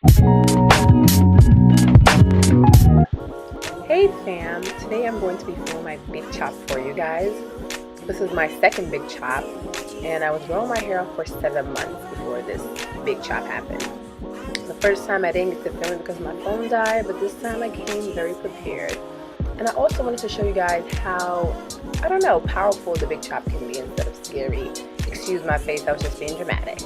Hey fam, today I'm going to be filming my big chop for you guys. This is my second big chop, and I was growing my hair out for 7 months before this big chop happened. The first time I didn't get to film it because my phone died, but this time I came very prepared. And I also wanted to show you guys how, I don't know, powerful the big chop can be instead of scary. Excuse my face, I was just being dramatic.